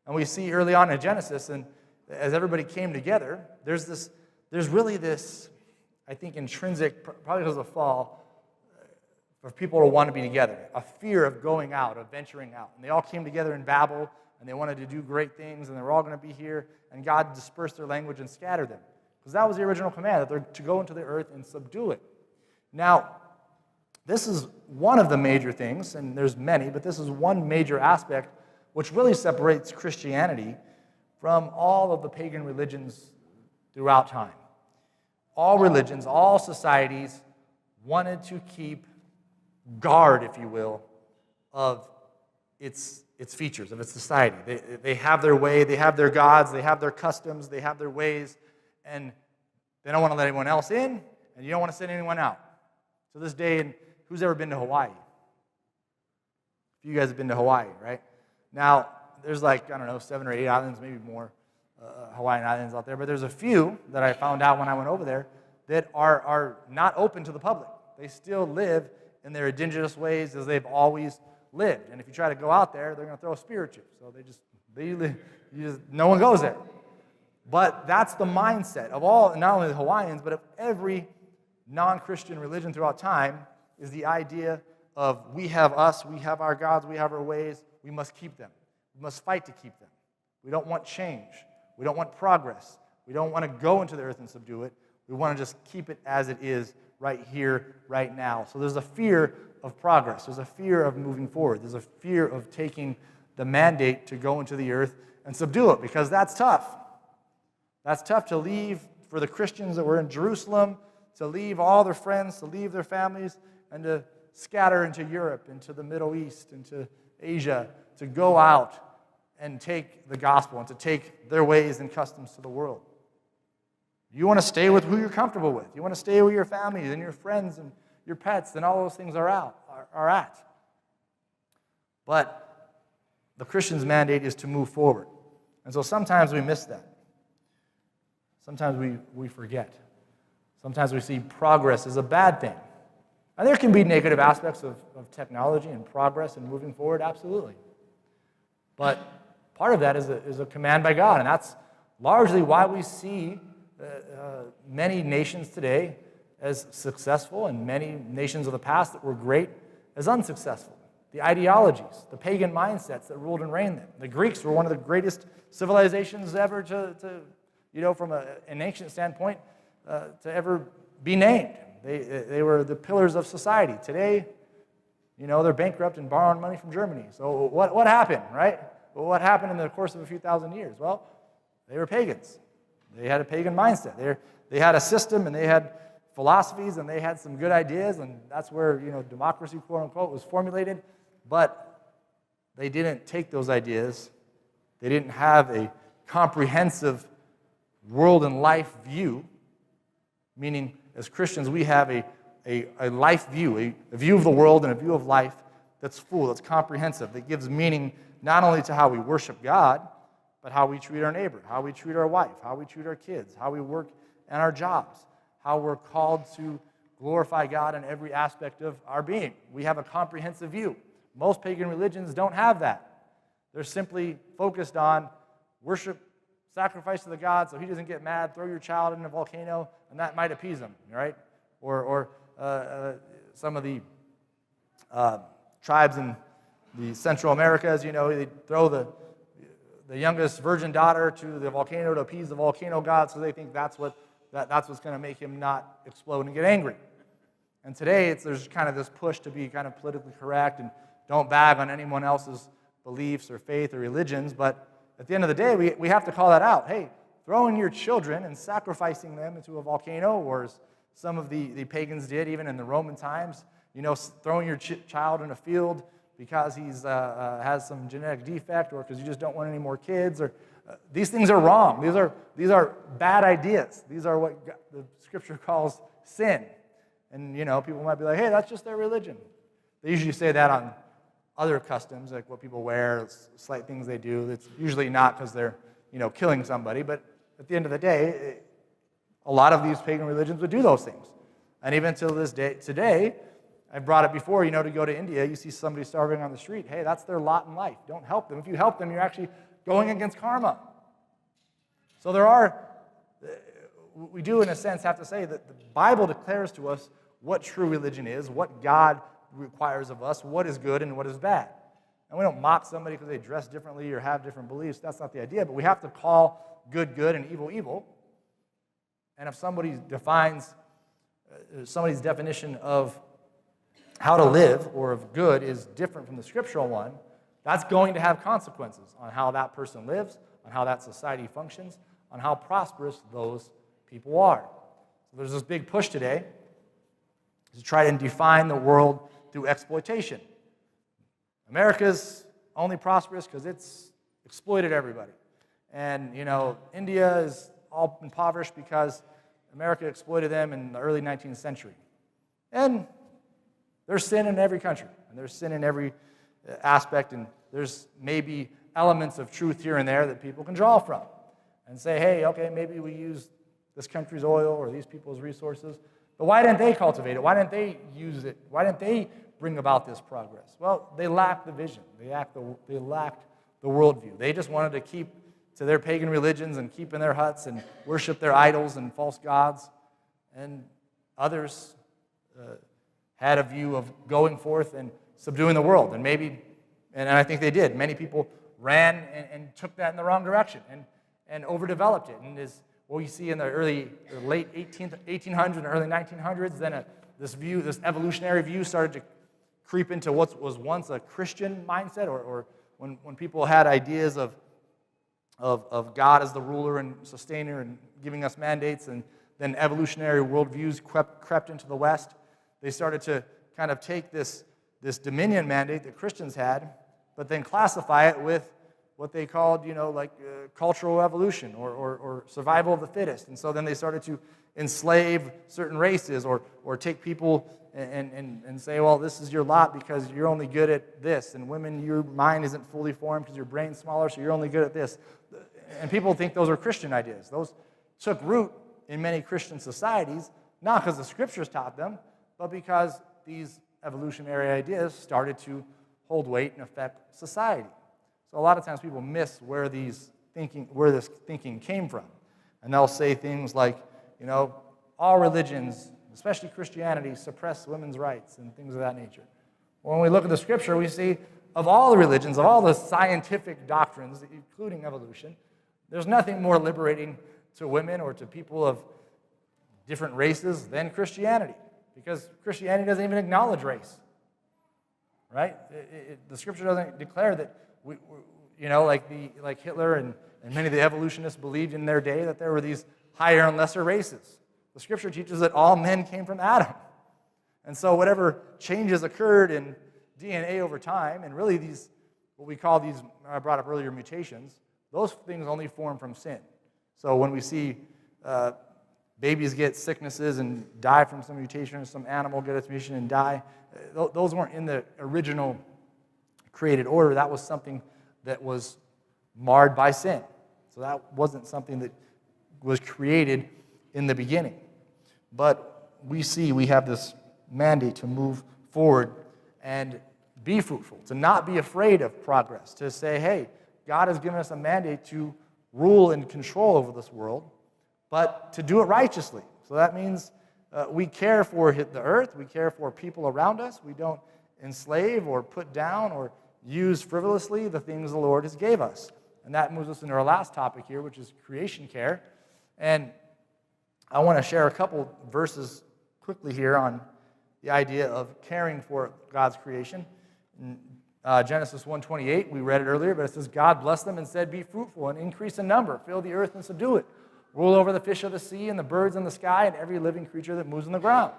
And we see early on in Genesis, and as everybody came together, there's really this, I think, intrinsic, probably because of the fall, for people to want to be together, a fear of going out, of venturing out. And they all came together in Babel, and they wanted to do great things, and they were all going to be here, and God dispersed their language and scattered them. Because that was the original command, that they're to go into the earth and subdue it. Now, this is one of the major things, and there's many, but this is one major aspect which really separates Christianity from all of the pagan religions throughout time. All religions, all societies wanted to keep guard, if you will, of its features, of its society. They have their way, they have their gods, they have their customs, they have their ways, and they don't want to let anyone else in, and you don't want to send anyone out. To this day, and who's ever been to Hawaii? You guys have been to Hawaii, right? Now, there's 7 or 8 islands, maybe more, Hawaiian islands out there, but there's a few that I found out when I went over there that are not open to the public. They still live in their indigenous ways as they've always lived. And if you try to go out there, they're going to throw a spear at you. So no one goes there. But that's the mindset of all, not only the Hawaiians, but of every non-Christian religion throughout time, is the idea of we have us, we have our gods, we have our ways, we must keep them. We must fight to keep them. We don't want change. We don't want progress. We don't want to go into the earth and subdue it. We want to just keep it as it is right here, right now. So there's a fear of progress. There's a fear of moving forward. There's a fear of taking the mandate to go into the earth and subdue it, because that's tough. That's tough to leave for the Christians that were in Jerusalem, to leave all their friends, to leave their families, and to scatter into Europe, into the Middle East, into Asia, to go out and take the gospel and to take their ways and customs to the world. You want to stay with who you're comfortable with. You want to stay with your families and your friends and your pets, and all those things are at. But the Christian's mandate is to move forward. And so sometimes we miss that. Sometimes we forget. Sometimes we see progress as a bad thing. And there can be negative aspects of technology and progress and moving forward, absolutely. But part of that is a command by God, and that's largely why we see many nations today as successful and many nations of the past that were great as unsuccessful. The ideologies, the pagan mindsets that ruled and reigned them. The Greeks were one of the greatest civilizations ever from an ancient standpoint, to ever be named. They were the pillars of society. Today, they're bankrupt and borrowing money from Germany. So what happened, right? Well, what happened in the course of a few thousand years? Well, they were pagans. They had a pagan mindset. They had a system, and they had philosophies, and they had some good ideas, and that's where democracy, quote unquote, was formulated. But they didn't take those ideas. They didn't have a comprehensive world and life view, meaning as Christians we have a life view, a view of the world and a view of life that's full, that's comprehensive, that gives meaning not only to how we worship God, but how we treat our neighbor, how we treat our wife, how we treat our kids, how we work in our jobs, how we're called to glorify God in every aspect of our being. We have a comprehensive view. Most pagan religions don't have that. They're simply focused on worship, sacrifice to the God so he doesn't get mad, throw your child in a volcano, and that might appease him, right? Or some of the tribes in the Central Americas, they throw the youngest virgin daughter to the volcano to appease the volcano god, so they think that's what's going to make him not explode and get angry. And today, there's kind of this push to be kind of politically correct and don't bag on anyone else's beliefs or faith or religions. But at the end of the day, we have to call that out. Hey, throwing your children and sacrificing them into a volcano, or as some of the pagans did even in the Roman times, throwing your child in a field because he's has some genetic defect or because you just don't want any more kids, or these things are wrong. These are bad ideas. These are what the Scripture calls sin. And, people might be like, hey, that's just their religion. They usually say that on other customs, like what people wear, slight things they do. It's usually not because they're, killing somebody. But at the end of the day, a lot of these pagan religions would do those things. And even till this day, today, I've brought it before, to go to India, you see somebody starving on the street. Hey, that's their lot in life. Don't help them. If you help them, you're actually going against karma. So we do, in a sense, have to say that the Bible declares to us what true religion is, what God requires of us, what is good and what is bad. And we don't mock somebody because they dress differently or have different beliefs. That's not the idea. But we have to call good, good, and evil, evil. And if somebody's definition of how to live or of good is different from the scriptural one, that's going to have consequences on how that person lives, on how that society functions, on how prosperous those people are. So there's this big push today to try and define the world through exploitation. America's only prosperous because it's exploited everybody. And, India is all impoverished because America exploited them in the early 19th century. And there's sin in every country, and there's sin in every aspect, and there's maybe elements of truth here and there that people can draw from and say, hey, okay, maybe we use this country's oil or these people's resources, but why didn't they cultivate it? Why didn't they use it? Why didn't they bring about this progress? Well, they lacked the vision. They lacked the worldview. They just wanted to keep to their pagan religions and keep in their huts and worship their idols and false gods. And others had a view of going forth and subduing the world. And I think they did. Many people ran and took that in the wrong direction and overdeveloped it. And is what you see in the late 1800s and early 1900s, then this evolutionary view started to creep into what was once a Christian mindset, or when people had ideas of God as the ruler and sustainer and giving us mandates, and then evolutionary worldviews crept into the West. They started to kind of take this dominion mandate that Christians had, but then classify it with what they called, cultural evolution or survival of the fittest. And so then they started to enslave certain races or take people and say, well, this is your lot because you're only good at this. And women, your mind isn't fully formed because your brain's smaller, so you're only good at this. And people think those are Christian ideas. Those took root in many Christian societies, not because the scriptures taught them, but because these evolutionary ideas started to hold weight and affect society. So a lot of times people miss where this thinking came from. And they'll say things like, all religions, especially Christianity, suppress women's rights and things of that nature. When we look at the scripture, we see of all the religions, of all the scientific doctrines, including evolution, there's nothing more liberating to women or to people of different races than Christianity, because Christianity doesn't even acknowledge race, right? The scripture doesn't declare that like Hitler and many of the evolutionists believed in their day that there were these higher and lesser races. The scripture teaches that all men came from Adam. And so whatever changes occurred in DNA over time, and really what we call these, I brought up earlier, mutations, those things only form from sin. So when we see babies get sicknesses and die from some mutation, or some animal get its mutation and die, those weren't in the original created order. That was something that was marred by sin. So that wasn't something that was created in the beginning. But we have this mandate to move forward and be fruitful, to not be afraid of progress, to say, hey, God has given us a mandate to rule and control over this world, but to do it righteously. So that means we care for the earth, we care for people around us, we don't enslave or put down or use frivolously the things the Lord has gave us. And that moves us into our last topic here, which is creation care. And I want to share a couple verses quickly here on the idea of caring for God's creation. In Genesis 1:28, we read it earlier, but it says, God blessed them and said, be fruitful and increase in number, fill the earth and subdue it. Rule over the fish of the sea and the birds in the sky and every living creature that moves on the ground.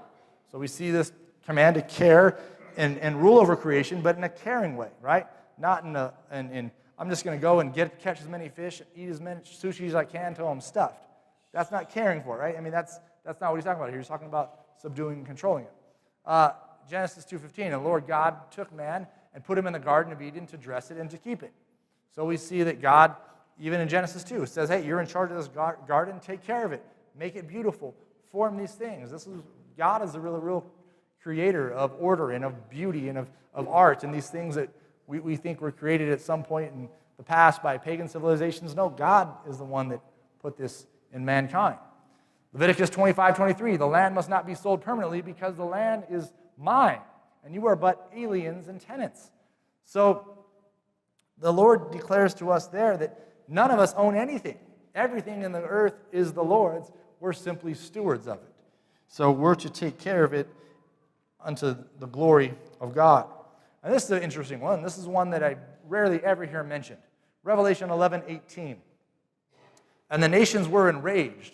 So we see this command to care and rule over creation, but in a caring way, right? Not in I'm just going to go and catch as many fish and eat as many sushi as I can until I'm stuffed. That's not caring for, right? I mean, that's not what he's talking about here. He's talking about subduing and controlling it. Genesis 2:15, the Lord God took man and put him in the Garden of Eden to dress it and to keep it. So we see that God, even in Genesis 2, says, hey, you're in charge of this garden, take care of it, make it beautiful, form these things. God is the real creator of order and of beauty and of art and these things that we think were created at some point in the past by pagan civilizations. No, God is the one that put this in mankind. Leviticus 25:23, the land must not be sold permanently because the land is mine, and you are but aliens and tenants. So the Lord declares to us there that none of us own anything. Everything in the earth is the Lord's. We're simply stewards of it. So we're to take care of it unto the glory of God. And this is an interesting one. This is one that I rarely ever hear mentioned. Revelation 11:18. And the nations were enraged,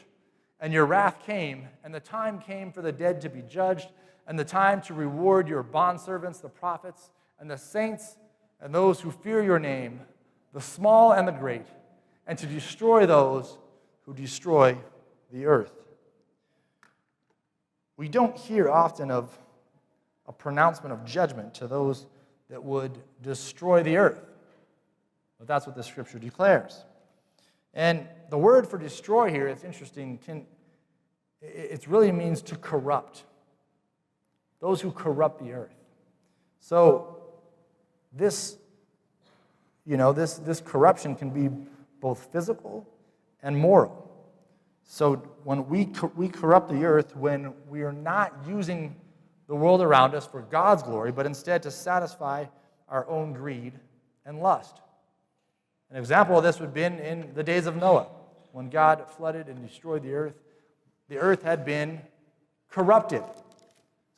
and your wrath came, and the time came for the dead to be judged, and the time to reward your bondservants, the prophets, and the saints, and those who fear your name, the small and the great, and to destroy those who destroy the earth. We don't hear often of a pronouncement of judgment to those that would destroy the earth. But that's what the scripture declares. And the word for destroy here, it's interesting, it really means to corrupt. Those who corrupt the earth. So this corruption can be both physical and moral. So when we corrupt the earth, when we are not using the world around us for God's glory, but instead to satisfy our own greed and lust. An example of this would have been in the days of Noah, when God flooded and destroyed the earth. The earth had been corrupted.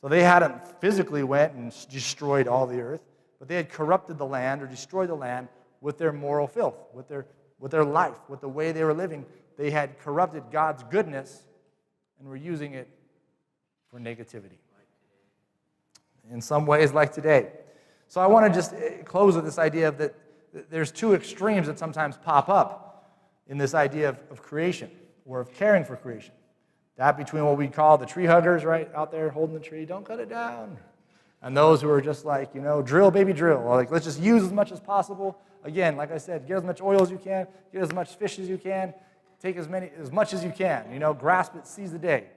So they hadn't physically went and destroyed all the earth, but they had corrupted the land or destroyed the land with their moral filth, with their life, with the way they were living. They had corrupted God's goodness and were using it for negativity. In some ways, like today. So I want to just close with this idea of that there's two extremes that sometimes pop up in this idea of creation or of caring for creation. That between what we call the tree huggers, right, out there holding the tree, don't cut it down. And those who are just like, drill, baby, drill. Like, let's just use as much as possible. Again, like I said, get as much oil as you can, get as much fish as you can, take as much as you can. Grasp it, seize the day.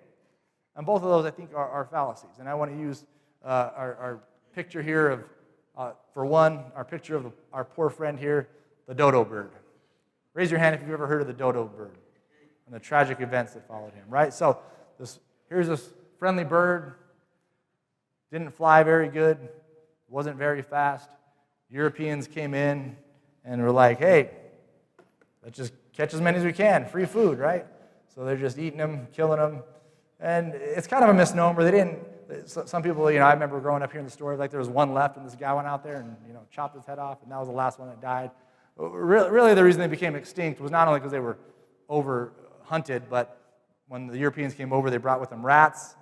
And both of those, I think, are fallacies. And I want to use our picture here of, for one, our picture of our poor friend here, the dodo bird. Raise your hand if you've ever heard of the dodo bird and the tragic events that followed him, right? So here's this friendly bird, didn't fly very good, wasn't very fast. Europeans came in and were like, hey, let's just catch as many as we can, free food, right? So they're just eating them, killing them. And it's kind of a misnomer. Some people, I remember growing up hearing the story, like there was one left and this guy went out there and, chopped his head off and that was the last one that died. Really the reason they became extinct was not only because they were over-hunted, but when the Europeans came over, they brought with them rats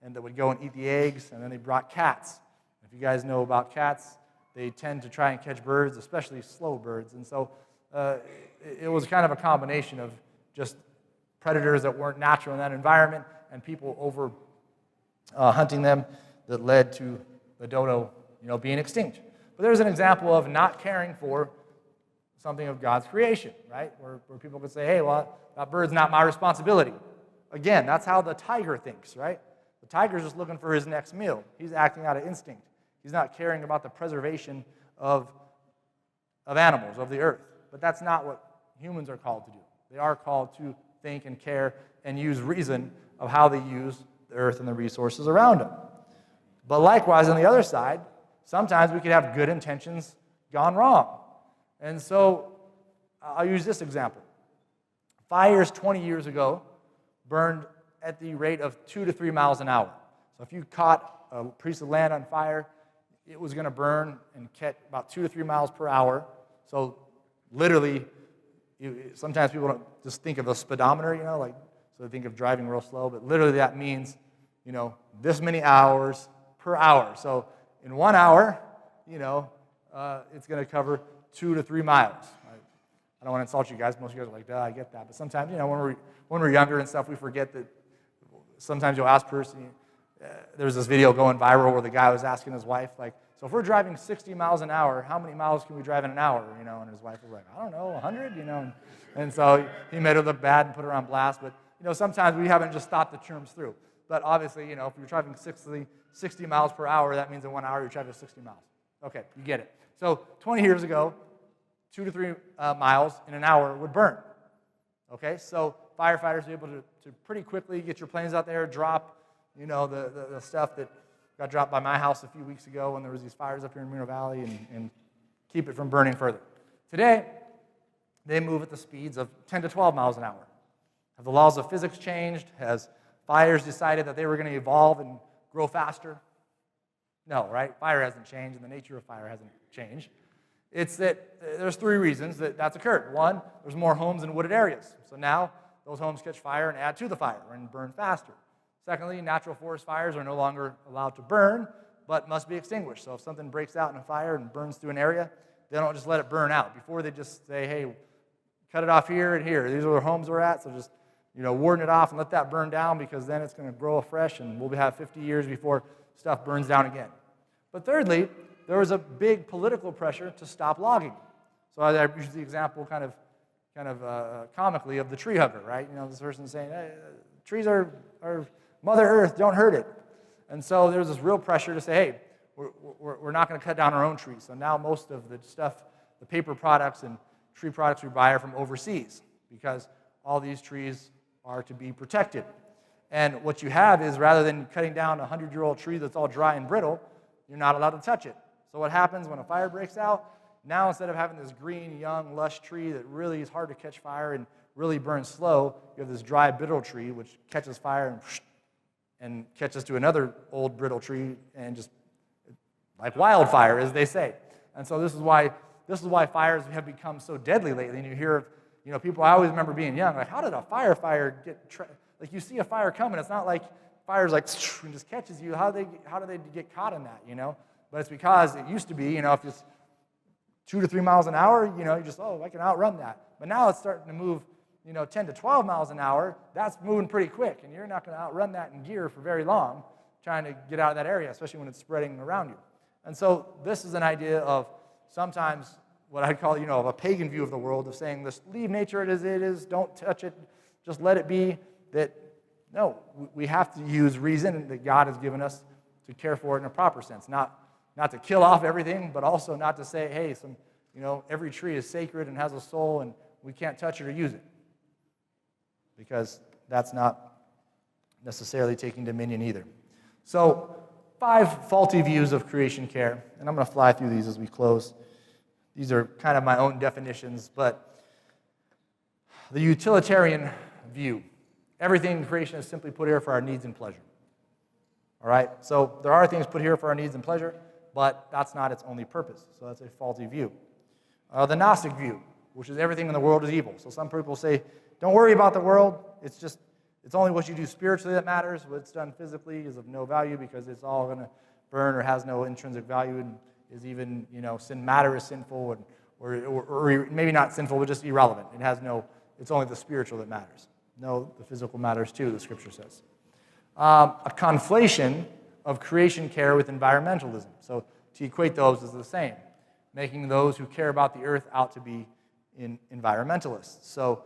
and that would go and eat the eggs, and then they brought cats. If you guys know about cats, they tend to try and catch birds, especially slow birds. And so it was kind of a combination of just predators that weren't natural in that environment and people over hunting them that led to the dodo, being extinct. But there's an example of not caring for something of God's creation, right? Where people could say, hey, well, that bird's not my responsibility. Again, that's how the tiger thinks, right? The tiger's just looking for his next meal. He's acting out of instinct. He's not caring about the preservation of animals, of the earth. But that's not what humans are called to do. They are called to think and care and use reason of how they use the earth and the resources around them. But likewise, on the other side, sometimes we could have good intentions gone wrong. And so I'll use this example. Fires 20 years ago burned at the rate of 2 to 3 miles an hour. So if you caught a piece of land on fire, it was going to burn and catch about 2 to 3 miles per hour. So literally, sometimes people don't just think of a speedometer, so they think of driving real slow, but literally that means, this many hours per hour. So in 1 hour, it's going to cover 2 to 3 miles. I don't want to insult you guys. Most of you guys are like, duh, I get that. But sometimes, when we're younger and stuff, we forget that sometimes you'll ask a person, there was this video going viral where the guy was asking his wife, like, so if we're driving 60 miles an hour, how many miles can we drive in an hour? And his wife was like, I don't know, 100, And so he made her look bad and put her on blast. But, sometimes we haven't just thought the terms through. But obviously, if you're driving 60 miles per hour, that means in 1 hour you're driving 60 miles. Okay, you get it. So 20 years ago, 2 to 3 miles in an hour would burn. Okay, so firefighters are able to pretty quickly get your planes out there, drop, the stuff that got dropped by my house a few weeks ago when there was these fires up here in Moreno Valley and keep it from burning further. Today, they move at the speeds of 10 to 12 miles an hour. Have the laws of physics changed? Has fires decided that they were going to evolve and grow faster? No, right? Fire hasn't changed, and the nature of fire hasn't changed. It's that there's 3 reasons that that's occurred. 1, there's more homes in wooded areas. So now those homes catch fire and add to the fire and burn faster. Secondly, natural forest fires are no longer allowed to burn, but must be extinguished. So if something breaks out in a fire and burns through an area, they don't just let it burn out. Before they just say, hey, cut it off here and here. These are where homes we're at, so just warden it off and let that burn down, because then it's going to grow afresh and we'll have 50 years before stuff burns down again. But thirdly, there was a big political pressure to stop logging. So I use the example kind of comically of the tree hugger, right? This person saying, hey, trees are Mother Earth, don't hurt it. And so there was this real pressure to say, hey, we're not going to cut down our own trees. So now most of the stuff, the paper products and tree products we buy are from overseas, because all these trees are to be protected. And what you have is, rather than cutting down a 100-year-old tree that's all dry and brittle, you're not allowed to touch it. So what happens when a fire breaks out? Now, instead of having this green, young, lush tree that really is hard to catch fire and really burns slow, you have this dry, brittle tree which catches fire and catches to another old, brittle tree, and just like wildfire, as they say. And so this is why fires have become so deadly lately. And you hear of, people, I always remember being young, like, how did a firefighter like, you see a fire coming, it's not like fire's like, and just catches you. How do they get caught in that, But it's because it used to be, if it's 2 to 3 miles an hour, you just, I can outrun that. But now it's starting to move, 10 to 12 miles an hour. That's moving pretty quick, and you're not going to outrun that in gear for very long trying to get out of that area, especially when it's spreading around you. And so this is an idea of sometimes what I'd call, of a pagan view of the world, of saying, this, leave nature as it is, don't touch it, just let it be. That, no, we have to use reason that God has given us to care for it in a proper sense. Not to kill off everything, but also not to say, hey, every tree is sacred and has a soul and we can't touch it or use it. Because that's not necessarily taking dominion either. So, 5 faulty views of creation care, and I'm going to fly through these as we close. These are kind of my own definitions, but the utilitarian view. Everything in creation is simply put here for our needs and pleasure. All right? So there are things put here for our needs and pleasure, but that's not its only purpose. So that's a faulty view. The Gnostic view, which is everything in the world is evil. So some people say, don't worry about the world. It's only what you do spiritually that matters. What's done physically is of no value, because it's all going to burn or has no intrinsic value, and is even, matter is sinful, or maybe not sinful, but just irrelevant. It's only the spiritual that matters. No, the physical matters too, the scripture says. A conflation of creation care with environmentalism. So to equate those is the same, making those who care about the earth out to be environmentalists. So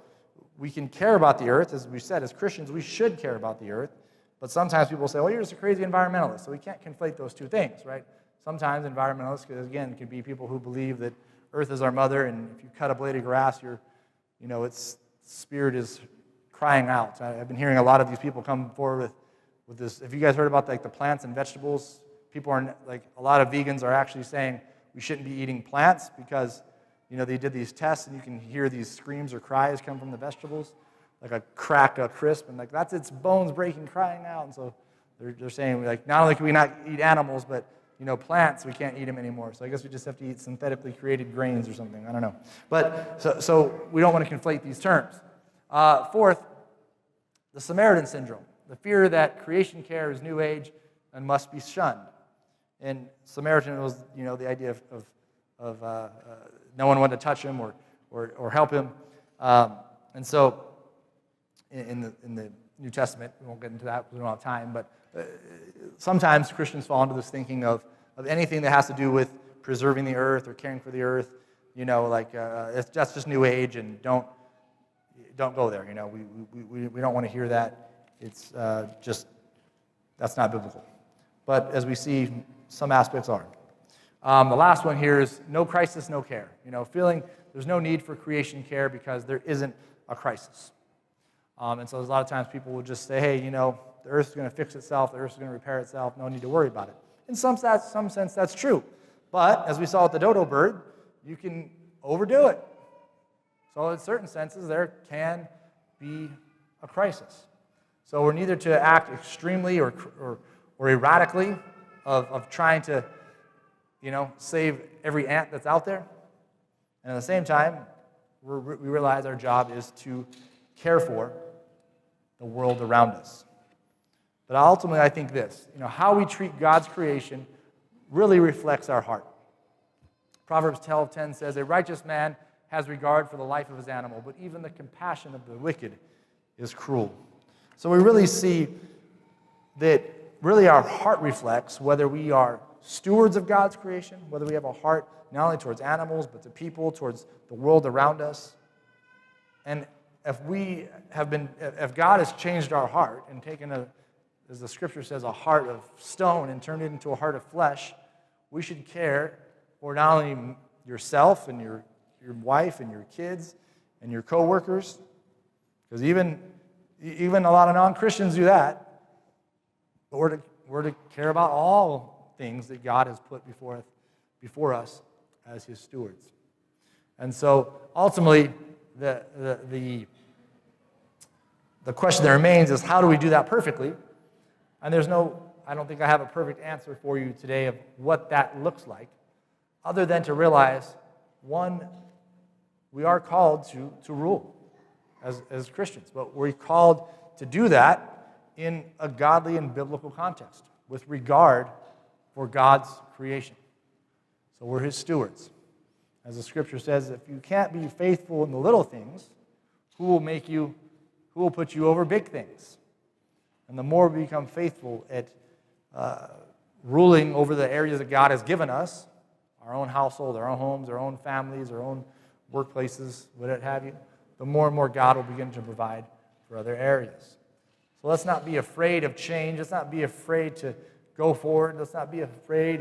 we can care about the earth, as we said, as Christians, we should care about the earth, but sometimes people say, well, you're just a crazy environmentalist, so we can't conflate those two things, right? Sometimes environmentalists, again, can be people who believe that earth is our mother, and if you cut a blade of grass, its spirit is crying out. I've been hearing a lot of these people come forward with this. Have you guys heard about the plants and vegetables? People are, a lot of vegans are actually saying we shouldn't be eating plants because, they did these tests and you can hear these screams or cries come from the vegetables, like a crack, a crisp, and that's its bones breaking, crying out. And so They're saying, like, not only can we not eat animals, but, plants, we can't eat them anymore. So I guess we just have to eat synthetically created grains or something. I don't know. But so we don't want to conflate these terms. Fourth, the Samaritan syndrome, the fear that creation care is New Age and must be shunned. And Samaritan was, the idea of no one wanted to touch him or help him. And so in the New Testament, we won't get into that because we don't have time, but sometimes Christians fall into this thinking of anything that has to do with preserving the earth or caring for the earth, that's just New Age, and don't go there. We don't want to hear that. It's that's not biblical. But as we see, some aspects are. The last one here is no crisis, no care. Feeling there's no need for creation care because there isn't a crisis. And so there's a lot of times people will just say, hey, the earth's going to fix itself, the earth's going to repair itself, no need to worry about it. In some sense, that's true. But as we saw with the dodo bird, you can overdo it. So in certain senses, there can be a crisis. So we're neither to act extremely or erratically of trying to, save every ant that's out there. And at the same time, we realize our job is to care for the world around us. But ultimately, I think this, how we treat God's creation really reflects our heart. Proverbs 12:10 says, a righteous man has regard for the life of his animal, but even the compassion of the wicked is cruel. So we really see that really our heart reflects whether we are stewards of God's creation, whether we have a heart not only towards animals, but to people, towards the world around us. And if God has changed our heart and taken as the scripture says, a heart of stone and turned it into a heart of flesh, we should care for not only yourself and your wife and your kids and your co-workers, because even a lot of non-Christians do that, but we're to care about all things that God has put before us as his stewards. And so ultimately, the question that remains is, how do we do that perfectly? And I don't think I have a perfect answer for you today of what that looks like, other than to realize, one, we are called to rule as Christians, but we're called to do that in a godly and biblical context, with regard for God's creation. So we're his stewards. As the scripture says, if you can't be faithful in the little things, who will put you over big things? And the more we become faithful at ruling over the areas that God has given us, our own household, our own homes, our own families, our own workplaces, whatever have you, the more and more God will begin to provide for other areas. So let's not be afraid of change. Let's not be afraid to go forward. Let's not be afraid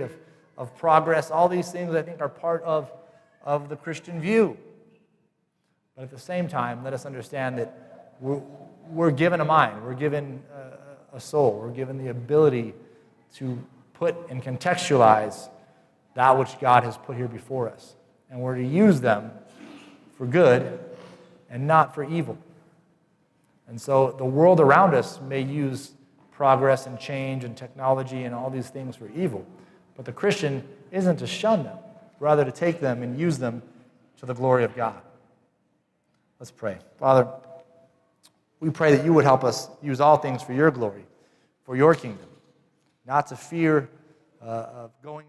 of progress. All these things, I think, are part of the Christian view. But at the same time, let us understand that we're given a mind. We're given a soul. We're given the ability to put and contextualize that which God has put here before us. And we're to use them for good and not for evil. And so the world around us may use progress and change and technology and all these things for evil. But the Christian isn't to shun them, rather to take them and use them to the glory of God. Let's pray. Father, we pray that you would help us use all things for your glory, for your kingdom, not to fear of going